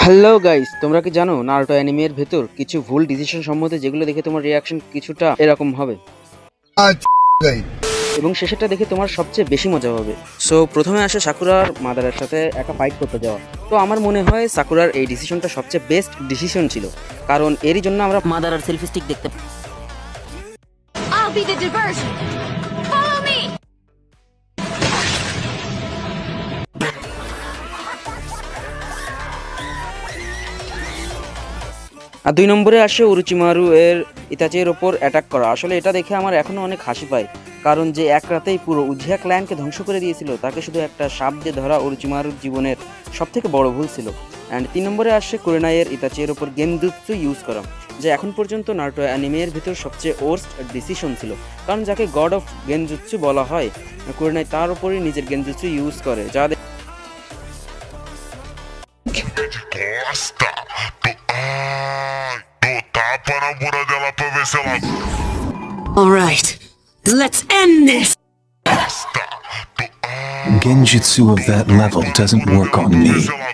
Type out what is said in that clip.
Hello guys, তোমরা কি জানো নারুটো অ্যানিমের ভেতর কিছু ভুল ডিসিশন সম্বন্ধে যেগুলো দেখে তোমার রিয়াকশন কিছুটা এরকম হবে এবং শেষেরটা দেখে তোমার সবচেয়ে বেশি মজা হবে। সো প্রথমে আসে সাকুরার মাদারের সাথে একা ফাইট করতে যাওয়া। তো আমার মনে হয় সাকুরার এই ডিসিশনটা সবচেয়ে বেস্ট ডিসিশন ছিল, কারণ এরই জন্য আমরা মাদার আর সেলফি স্টিক দেখতে I'll be the diversion. Follow me. আর 2 নম্বরে আসে উরুচিমারু এর ইতাচির ওপর অ্যাটাক করা। আসলে এটা দেখে আমার এখনো অনেক হাসি পায়, কারণ যে এক রাতেই পুরো উজিয়া ক্ল্যানকে ধ্বংস করে দিয়েছিল তাকে শুধু একটা সাপ দিয়ে ধরা উরুচিমারুর জীবনের সবথেকে বড় ভুল ছিল। অ্যান্ড 3 নম্বরে আসে কুরেনাইয়ের ইতাচির ওপর গেনজুৎসু ইউজ করা, যে এখন পর্যন্ত নারুটো অ্যানিমের ভিতর সবচেয়ে ওর্স্ট ডিসিশন ছিল, কারণ যাকে গড অফ গেনজুৎসু বলা হয় কুরেনাই তার উপরই নিজের গেনজুৎসু ইউজ করে, যা Gosta. Tu tapa na bunda dela pra ver se ela All right, let's end this. gosta. Genjutsu of that level doesn't work on me. Ver se ela